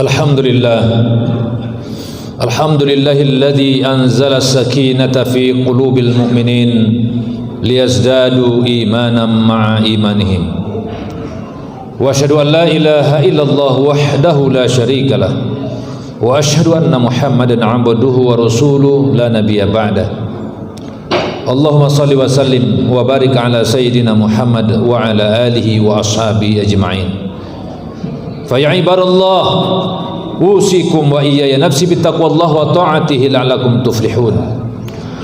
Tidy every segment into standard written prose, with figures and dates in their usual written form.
Alhamdulillah. Alhamdulillahilladzi anzala as-sakinata fi qulubil mu'minin liyazdadu imanan ma'a imanihim. Wa asyhadu an la ilaha illallah wahdahu la syarika lah. Wa asyhadu anna Muhammadan 'abduhu wa rasuluhu la nabiyya ba'dah. Allahumma salli wa sallim wa barik ala sayyidina Muhammad wa ala alihi wa ashabihi ajma'in. Fa ya ibadallah, usikum wa iyaya nafsi bittaqwallah wa ta'atihi la'allakum tuflihun.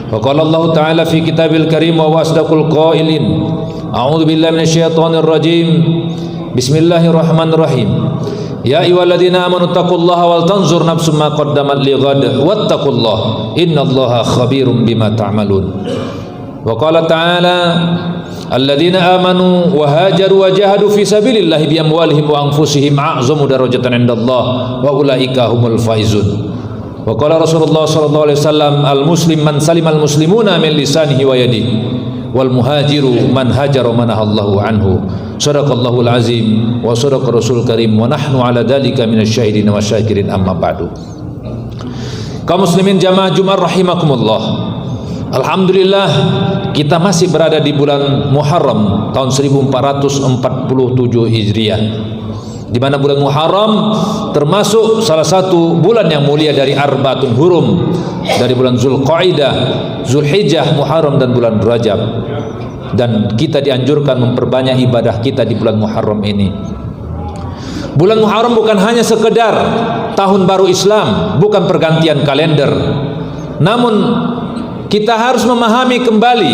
Wa qala Allah ta'ala fi kitabil karim wa asdaqul qailin. A'udzu billahi minasyaitonir rajim. Bismillahirrahmanirrahim. Ya ayyuhalladzina amanu taqullaha wal tanzur nafsum ma qaddamat lighad wattaqullaha innallaha khabirum bima ta'malun. Wa qala ta'ala alladzina amanu wa hajaru wa jahadu fi sabilillahi bi amwalihim wa anfusihim a'zamu darajatan indallah wa ulaika humul faizun. Wa qala Rasulullah sallallahu alaihi wasallam al muslim man salimal muslimuna min lisanihi wa yadihi wal muhajiru man hajara manahallahu anhu. Shadaqallahul azim wa shadaqa rasul karim wa nahnu ala dzalika minasyahidin wa syakirin amma ba'du. Kaum muslimin jamaah Jumat rahimakumullah. Alhamdulillah, kita masih berada di bulan Muharram tahun 1447 Hijriah, di mana bulan Muharram termasuk salah satu bulan yang mulia dari Arba'atun Hurum, dari bulan Zulqaidah, Zulhijjah, Muharram dan bulan Rajab. Dan kita dianjurkan memperbanyak ibadah kita di bulan Muharram ini. Bulan Muharram bukan hanya sekedar tahun baru Islam, bukan pergantian kalender, namun kita harus memahami kembali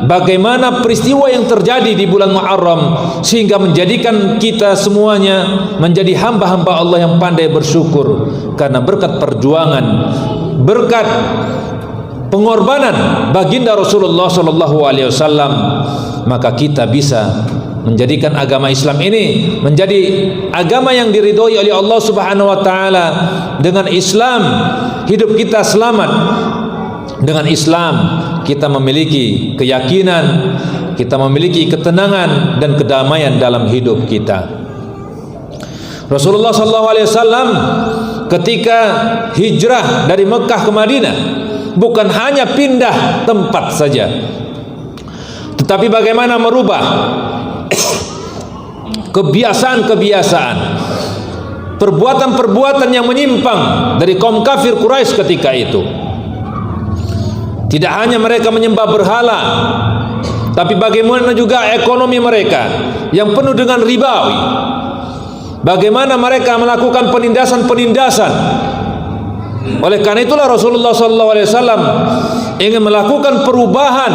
bagaimana peristiwa yang terjadi di bulan Muharram sehingga menjadikan kita semuanya menjadi hamba-hamba Allah yang pandai bersyukur, karena berkat perjuangan, berkat pengorbanan baginda Rasulullah sallallahu alaihi wasallam, maka kita bisa menjadikan agama Islam ini menjadi agama yang diridhoi oleh Allah Subhanahu wa taala. Dengan Islam hidup kita selamat. Dengan Islam kita memiliki keyakinan, kita memiliki ketenangan dan kedamaian dalam hidup kita. Rasulullah sallallahu alaihi wasallam ketika hijrah dari Mekah ke Madinah bukan hanya pindah tempat saja, tetapi bagaimana merubah kebiasaan-kebiasaan, perbuatan-perbuatan yang menyimpang dari kaum kafir Quraisy ketika itu. Tidak hanya mereka menyembah berhala, tapi bagaimana juga ekonomi mereka yang penuh dengan ribawi. Bagaimana mereka melakukan penindasan-penindasan. Oleh karena itulah Rasulullah SAW ingin melakukan perubahan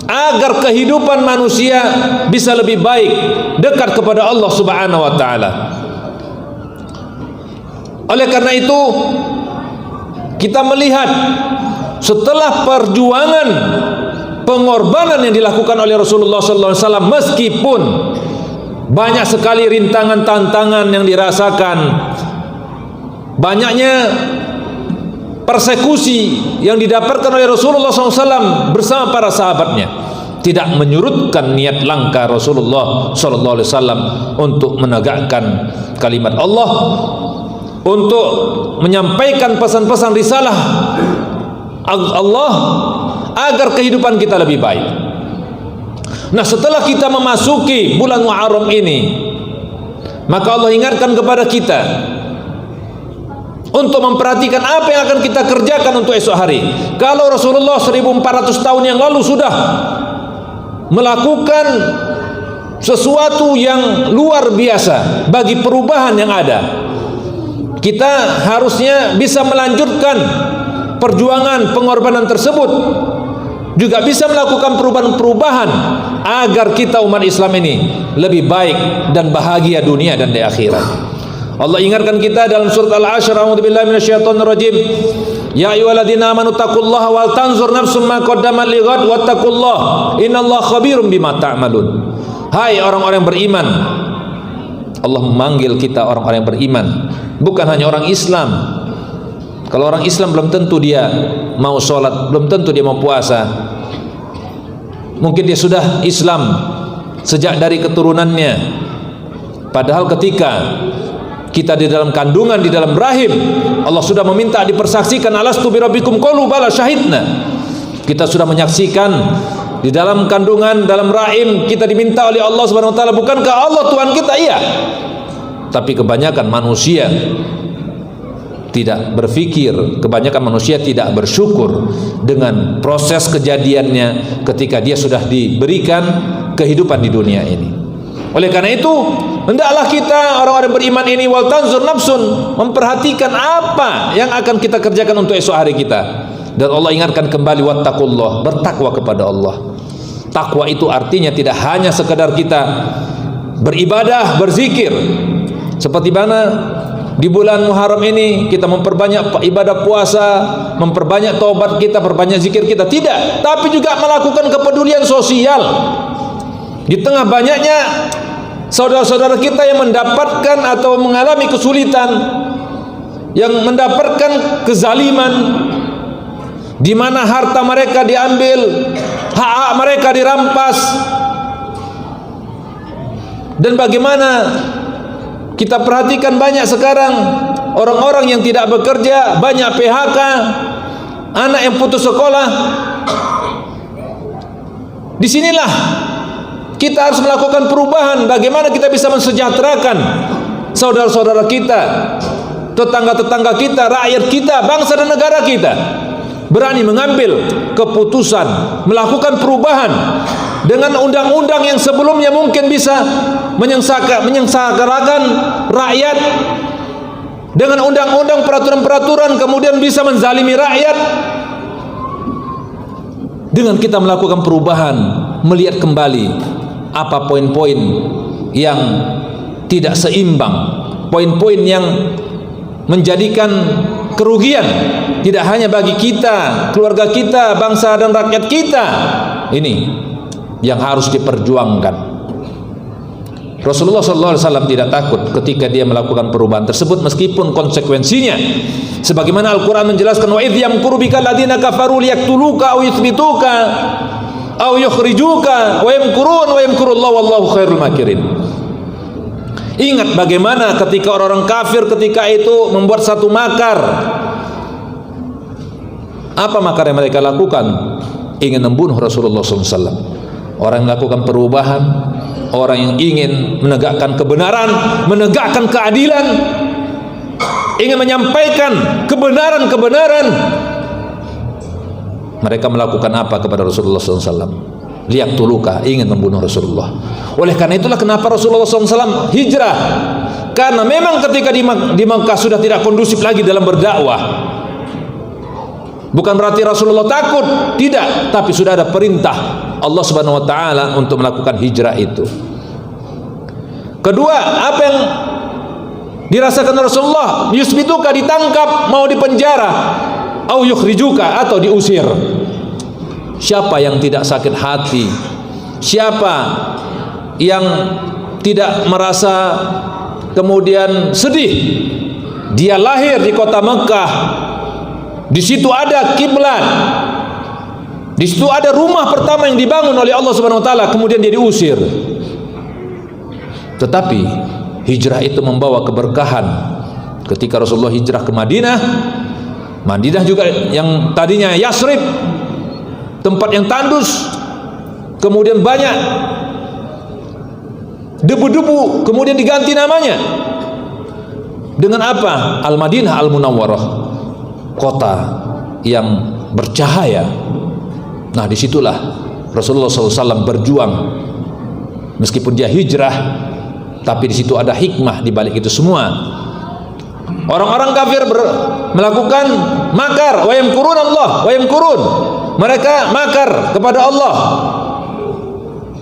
agar kehidupan manusia bisa lebih baik, dekat kepada Allah Subhanahu wa taala. Oleh karena itu kita melihat setelah perjuangan pengorbanan yang dilakukan oleh Rasulullah SAW, meskipun banyak sekali rintangan tantangan yang dirasakan, banyaknya persekusi yang didapatkan oleh Rasulullah SAW bersama para sahabatnya, tidak menyurutkan niat langkah Rasulullah SAW untuk menegakkan kalimat Allah, untuk menyampaikan pesan-pesan risalah Allah agar kehidupan kita lebih baik. Nah, setelah kita memasuki bulan Muharram ini, maka Allah ingatkan kepada kita untuk memperhatikan apa yang akan kita kerjakan untuk esok hari. Kalau Rasulullah 1400 tahun yang lalu sudah melakukan sesuatu yang luar biasa bagi perubahan yang ada, kita harusnya bisa melanjutkan perjuangan pengorbanan tersebut, juga bisa melakukan perubahan-perubahan agar kita umat Islam ini lebih baik dan bahagia dunia dan di akhirat. Allah ingatkan kita dalam surat Al-Ashr, a'udzubillahi minasyaitonir rajim. Ya ayyuhalladzina amanu taqullaha wal tanzur nafsum ma qaddamat lighad wattaqullaha innallaha khabirum bima ta'malun. Hai orang-orang yang beriman, Allah memanggil kita orang-orang yang beriman, bukan hanya orang Islam. Kalau orang Islam belum tentu dia mau sholat, belum tentu dia mau puasa. Mungkin dia sudah Islam sejak dari keturunannya, padahal ketika kita di dalam kandungan, di dalam rahim, Allah sudah meminta dipersaksikan, alastu birabbikum qalu bala syahidna. Kita sudah menyaksikan di dalam kandungan, dalam rahim, kita diminta oleh Allah Subhanahu wa taala, bukankah Allah Tuhan kita? Iya. Tapi kebanyakan manusia tidak berpikir, kebanyakan manusia tidak bersyukur dengan proses kejadiannya ketika dia sudah diberikan kehidupan di dunia ini. Oleh karena itu, hendaklah kita orang-orang beriman ini wal tanzur nafsun, memperhatikan apa yang akan kita kerjakan untuk esok hari kita. Dan Allah ingatkan kembali wattaqullah, bertakwa kepada Allah. Takwa itu artinya tidak hanya sekedar kita beribadah, berzikir. Seperti mana di bulan Muharram ini kita memperbanyak ibadah puasa, memperbanyak taubat kita, perbanyak zikir kita, tidak, tapi juga melakukan kepedulian sosial. Di tengah banyaknya saudara-saudara kita yang mendapatkan atau mengalami kesulitan, yang mendapatkan kezaliman, di mana harta mereka diambil, hak mereka dirampas, dan bagaimana kita perhatikan banyak sekarang orang-orang yang tidak bekerja, banyak PHK, anak yang putus sekolah. Disinilah kita harus melakukan perubahan. Bagaimana kita bisa mensejahterakan saudara-saudara kita, tetangga-tetangga kita, rakyat kita, bangsa dan negara kita. Berani mengambil keputusan, melakukan perubahan dengan undang-undang yang sebelumnya mungkin bisa menyengsarakan rakyat, dengan undang-undang peraturan-peraturan kemudian bisa menzalimi rakyat. Dengan kita melakukan perubahan, melihat kembali apa poin-poin yang tidak seimbang, poin-poin yang menjadikan kerugian tidak hanya bagi kita, keluarga kita, bangsa dan rakyat kita. Ini yang harus diperjuangkan. Rasulullah SAW tidak takut ketika dia melakukan perubahan tersebut meskipun konsekuensinya sebagaimana Al-Quran menjelaskan, wa idh yamkuru bika alladziina kafaru liyaqtuluka aw yuthbituka aw yukhrijuka wa yamkurun wa yamkurullahu wallahu khairul makirin. Ingat bagaimana ketika orang-orang kafir ketika itu membuat satu makar. Apa makar yang mereka lakukan? Ingin membunuh Rasulullah SAW. Orang yang melakukan perubahan, orang yang ingin menegakkan kebenaran, menegakkan keadilan, ingin menyampaikan kebenaran-kebenaran, mereka melakukan apa kepada Rasulullah SAW? Liyaqtuluka, ingin membunuh Rasulullah. Oleh karena itulah kenapa Rasulullah SAW hijrah, karena memang ketika di Makkah sudah tidak kondusif lagi dalam berdakwah. Bukan berarti Rasulullah takut, tidak, tapi sudah ada perintah Allah Subhanahu wa taala untuk melakukan hijrah itu. Kedua, apa yang dirasakan Rasulullah? Yusbituka, ditangkap, mau dipenjara, au yukhrijuka, atau diusir. Siapa yang tidak sakit hati? Siapa yang tidak merasa kemudian sedih? Dia lahir di kota Mekah, di situ ada kiblat, di situ ada rumah pertama yang dibangun oleh Allah Subhanahu wa taala, kemudian dia diusir. Tetapi hijrah itu membawa keberkahan. Ketika Rasulullah hijrah ke Madinah, Madinah juga yang tadinya Yasrib, tempat yang tandus, kemudian banyak debu-debu, kemudian diganti namanya dengan apa? Al-Madinah Al-Munawwarah, kota yang bercahaya. Nah, disitulah Rasulullah SAW berjuang. Meskipun dia hijrah, tapi di situ ada hikmah di balik itu semua. Orang-orang kafir melakukan makar, wa yamkurun Allah, wa yamkurun. Mereka makar kepada Allah.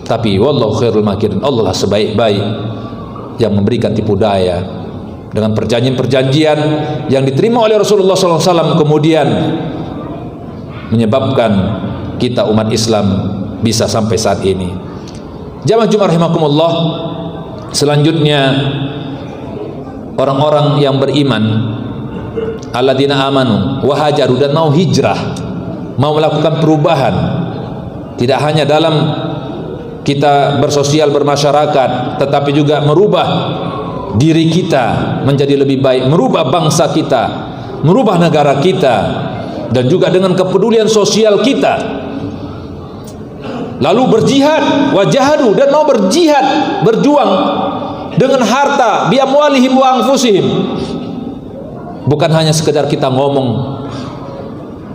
Tapi wallahu khairul makirin, Allah lah sebaik-baik yang memberikan tipu daya. Dengan perjanjian-perjanjian yang diterima oleh Rasulullah SAW kemudian menyebabkan kita umat Islam bisa sampai saat ini. Jamaah Jumat rahimakumullah, selanjutnya orang-orang yang beriman, alladzina amanu wa hajaru, dan mau hijrah, mau melakukan perubahan, tidak hanya dalam kita bersosial bermasyarakat, tetapi juga merubah diri kita menjadi lebih baik, merubah bangsa kita, merubah negara kita, dan juga dengan kepedulian sosial kita. Lalu berjihad, wajahadu, dan mau berjihad, berjuang dengan harta, bi amwalihim wa anfusihim. Bukan hanya sekedar kita ngomong,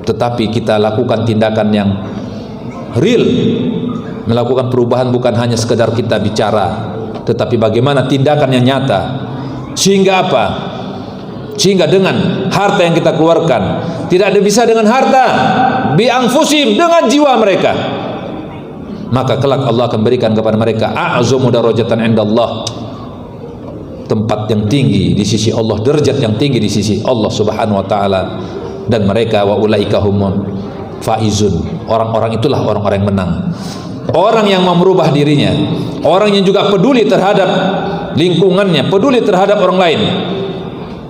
tetapi kita lakukan tindakan yang real. Melakukan perubahan bukan hanya sekedar kita bicara, tetapi bagaimana tindakan yang nyata. Sehingga apa? Sehingga dengan harta yang kita keluarkan, tidak ada bisa dengan harta, bi anfusihim, dengan jiwa mereka, maka kelak Allah akan berikan kepada mereka a'zamu darajatan indallah, tempat yang tinggi di sisi Allah, derajat yang tinggi di sisi Allah Subhanahu wa taala. Dan mereka wa ulaika humul faizun, orang-orang itulah orang-orang yang menang. Orang yang mau merubah dirinya, orang yang juga peduli terhadap lingkungannya, peduli terhadap orang lain.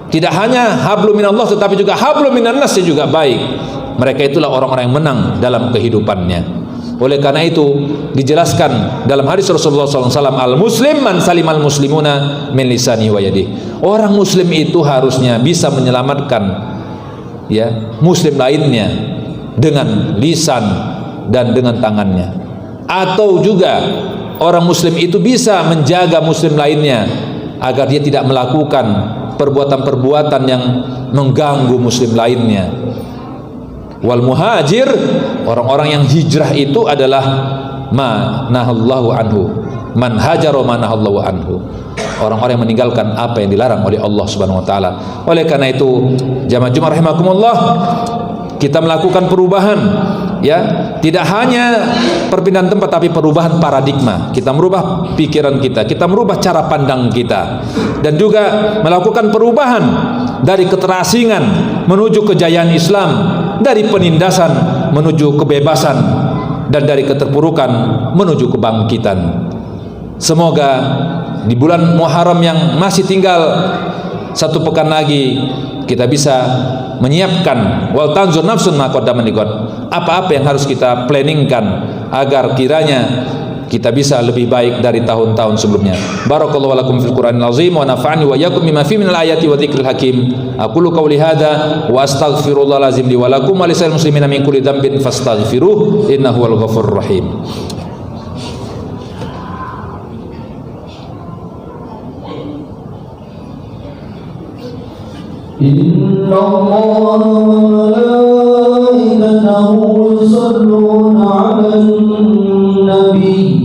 Tidak hanya hablum minallah, tetapi juga hablum minan nas juga baik. Mereka itulah orang-orang yang menang dalam kehidupannya. Oleh karena itu dijelaskan dalam hadis Rasulullah SAW, al-muslim man salimal muslimuna min lisani wa yadi. Orang muslim itu harusnya bisa menyelamatkan ya muslim lainnya dengan lisan dan dengan tangannya. Atau juga orang muslim itu bisa menjaga muslim lainnya agar dia tidak melakukan perbuatan-perbuatan yang mengganggu muslim lainnya. Wal muhajir, orang-orang yang hijrah itu adalah ma nahallahu anhu, man hajara ma nahallahu anhu, orang-orang yang meninggalkan apa yang dilarang oleh Allah Subhanahu wa taala. Oleh karena itu, jamaah Jumat rahimakumullah, kita melakukan perubahan, ya, tidak hanya perpindahan tempat, tapi perubahan paradigma. Kita merubah pikiran kita merubah cara pandang kita, dan juga melakukan perubahan dari keterasingan menuju kejayaan Islam, dari penindasan menuju kebebasan, dan dari keterpurukan menuju kebangkitan. Semoga di bulan Muharram yang masih tinggal 1 pekan lagi, kita bisa menyiapkan wal tanzur nafsun ma qaddamat lighad, apa-apa yang harus kita planningkan agar kiranya kita bisa lebih baik dari tahun-tahun sebelumnya. Barakallahu lakum fil Qur'anil azim wa nafa'ani wa iyyakum bima fihi minal ayati wa dzikril hakim. Aqulu qawli hadza wa astaghfirullahal azim li wa lakum wa lisal muslimina min kulli dhanbin fastaghfiruh innahu wal ghafurur rahim. Inna Allah wa malaikatahu yusalluna 'alan nabi.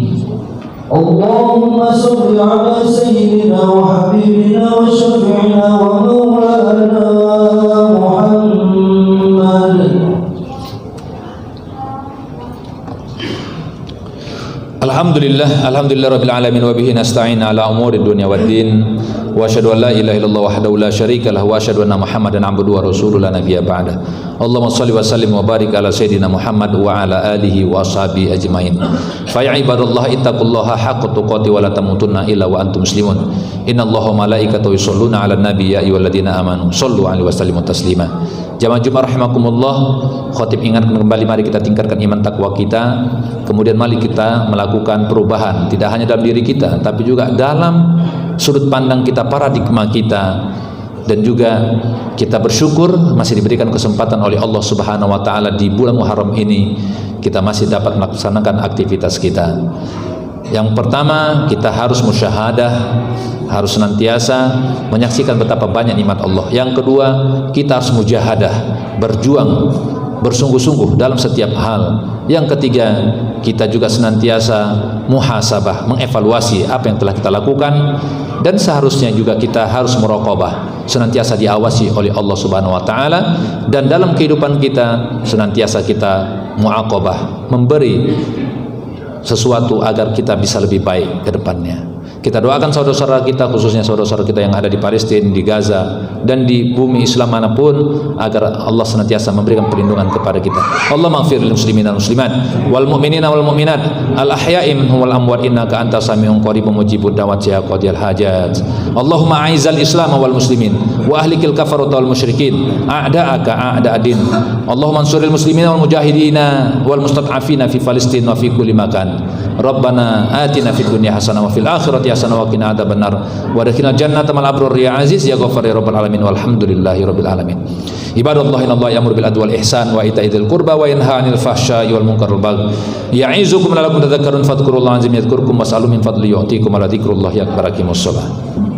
Allahumma shalli 'ala sayyidina wa habibina wa syafi'ina wa maulana Muhammad. Alhamdulillah rabbil alamin wa bihi nasta'in ala umuri dunya waddin. Wa asyhadu an la ilaha illallah wahdahu la syarika lahu wa asyhadu anna Muhammadan abduhu wa rasuluhu la nabiyya ba'da. Allahumma shalli wa sallim wa barik ala sayyidina Muhammad wa ala alihi wa ashabihi ajmain. Fa ya ibadallah ittaqullaha haqqa tuqatih wa la tamutunna illa wa antum muslimun. Innallaha wa malaikatahu yusholluna 'alan nabi ya ayyuhalladzina amanu shallu 'alaihi wa sallimu taslima. Jamaah Jumat rahimakumullah, khatib ingatkan kembali, mari kita tingkatkan iman takwa kita. Kemudian mari kita melakukan perubahan, tidak hanya dalam diri kita, tapi juga dalam sudut pandang kita, paradigma kita. Dan juga kita bersyukur masih diberikan kesempatan oleh Allah Subhanahu wa taala di bulan Muharram ini kita masih dapat melaksanakan aktivitas kita. Yang pertama, kita harus musyahadah, harus senantiasa menyaksikan betapa banyak nikmat Allah. Yang kedua, kita harus mujahadah, berjuang bersungguh-sungguh dalam setiap hal. Yang ketiga, kita juga senantiasa muhasabah, mengevaluasi apa yang telah kita lakukan, dan seharusnya juga kita harus muraqabah, senantiasa diawasi oleh Allah Subhanahu wa taala, dan dalam kehidupan kita senantiasa kita muaqabah, memberi sesuatu agar kita bisa lebih baik ke depannya. Kita doakan saudara-saudara kita, khususnya saudara-saudara kita yang ada di Palestina, di Gaza, dan di bumi Islam manapun, agar Allah senantiasa memberikan perlindungan kepada kita. Allah maghfir lil muslimin wal muslimat wal mu'minina wal mu'minat al ahya'i minhum wal amwat innaka antas sami'un qaribun mujibud da'wati ya qadiyal hajat. Allahumma a'izzal islam wal muslimin wa ahlikil kafarata wal musyrikin a'da'aka a'da'adin. Allahumma ansuril muslimina wal mujahidina wal mustad'afina fi Palestina wa fi kulli makan. Rabbana atina fid dunya hasanah wa fil akhirati hasanah wa qina adzabannar wa adkhilna jannata mal abrar ya aziz ya ghaffar ya rabbal alamin walhamdulillahi rabbil alamin. Ibadallah innallaha ya'muru bil adli wal ihsan wa ita'i dzil qurba wa yanha 'anil fahsya'i wal munkari wal baghi ya'izukum la'allakum tadhakkarun fadhkurullaha azim yadhkurkum was'alu min fadli yu'tikum wa la dzikrullahi akbar. Aqimussalah.